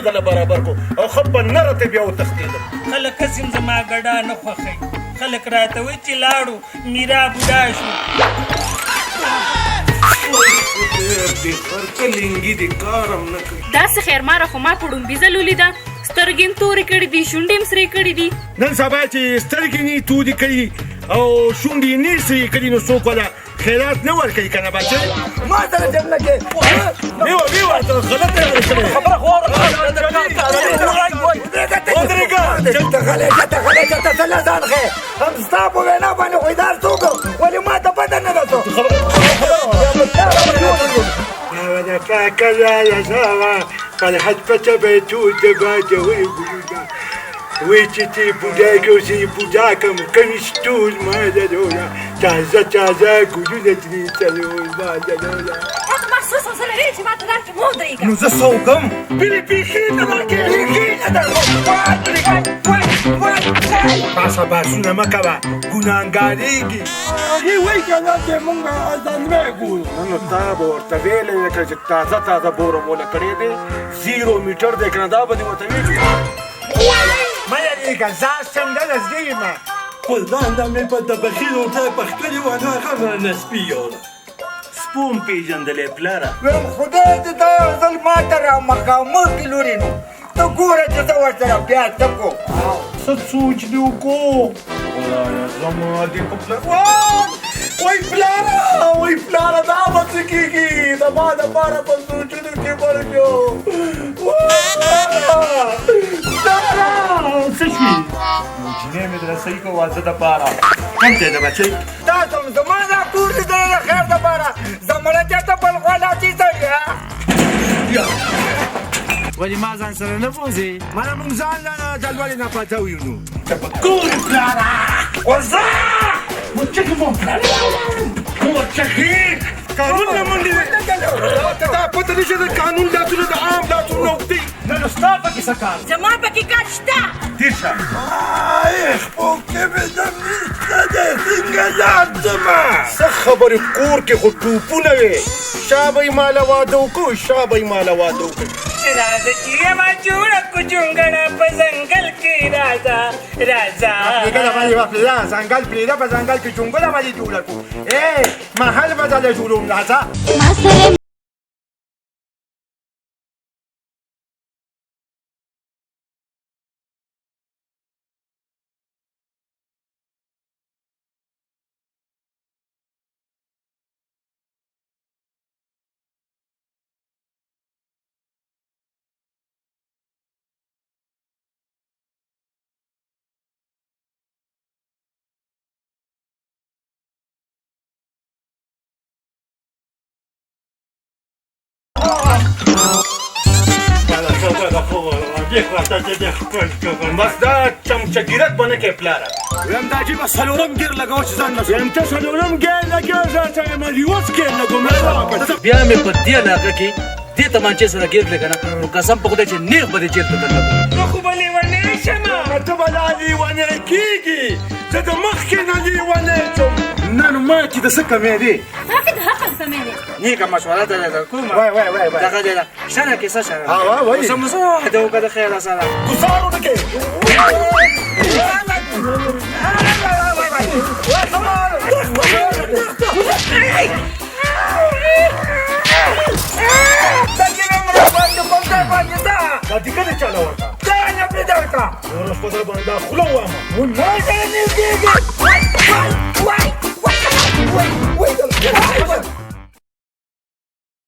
دله برابر کو او ښه په نره ته بیا وتښتېدم. خلک هسې هم زما ګډا نه خوښوي. خلک راته وایي چې لاړو میرا بوډا شو. داسې خیرماره خو ما په ړومبي ځل ولیده. سترګې هم تورې کړي دي، شونډې هم سرې کړي دي. نن سبا چې سترګې نه تورې کړي او شونډې نه سرې کړي نو څوک ولا خیرات نه ورکوي که نه بچی؟ ما سره جنګ نه کوې. ویوه ته غلطه یاده شوې خبره خو ودرېږه چېرته غلی چېرته غلی چېرته څه له ځان ښې هم ستا په وینا باندې خویدار څوک ولې ما ته بده نه ده څو كذا يا سوا فرحت فتبتو دباجة ويقولنا ويتي بوداك وسي بوداكم كنستول ما دلولا تازا تازا قولنا تنيتلول ما دلولا محسوس وصل لي ما تدارك مو ضيقة. نو زه صوقم بيلي بيخينا دركي بيخينا باسا باسونا ما كوا ګناهګارېږي هغې وایي که نه چې مونږ ځانمې ګورو نو تا به ورته ویلی وې که چې تازه تازه بوره موله کړی دی 0 میټر دی که نه دا به دې ورته ویلي مه یېرېږه زه څنګه نږدې یم قربان دا مې په دبخیل ورته پخکلي وه نو هغه نسپي یوله سپوم پېژندلی پلاره ویم خدای دې دا یو ځل ما ته را مخامخ کړي لورې نو ته ګوره چې زه ورسره بیا څه کوم څه سوچ دې وکړو خدایه زما دې په پلار وای پلاره وای پلاره دا به څه کېږي زما دپاره په سوچونو کې مړ شو پلاره څه شوي جینۍ مې درته صحیح کړو واده دپاره کوم ځای ده بچی تاسو هم زما دا کور دې دی د خیر دپاره زمړه چېرته بل خوا لاچي سړي ولې ما ځان سره نه بوځې مانه موږ ځان له دلولې نه پاته ویو نو ګورې پلاره وزه مچکې مو پلاره مچکې قانون نه منډې دا پته نه چې د قانون لاسونه د عام لاسونه اوږدي نه نو ستا پکې څه کار زما پکې کار شته. تېر شه خپوکې مې دم نشته دی څنګه لاړ شمه څه خبرې کور کې خو ټوپونه وې شا به یې ماله واده وکړو شا به یې ماله واده وکړو راځه چې یمه جوړه کو جونګړه په ځنګل کې راځه راځه پرېږده باندې وپرېږده ځنګل پرېږده په ځنګل کې جونګله باندې جوړه کړو محل به درله جوړوم راځه بس دا چمچګیرت به نه کوې پلاره ویم دا جیبه څلورم ګیر لګوه چې ځان نسو یم ته څلورم ګیر لګیا ځان ته یم ریوس ګیر لګوم بیا مې په دې علاقه کې دې تمانچې سره ګیر کړې که نه نو قسم په خدای چې نیغ به دې جیل ته درلګوم نو خو به لیونی شمه ته به لا لیونی کېږي زه د مخکې نه لیونی شم نه نو ما کې د څه کمی دی هغه د حق سمې دی. نیکه مشوره ته درته کوم وای دغه دی شنه کې څه شنه وایي اوس هم زه واده وکړه د خیره سره ګوزار ونه کې دا دیګه دې چاله ورته دا نه پرېږده ورته نور په در باندې دا خوله وامه ما سره نږدې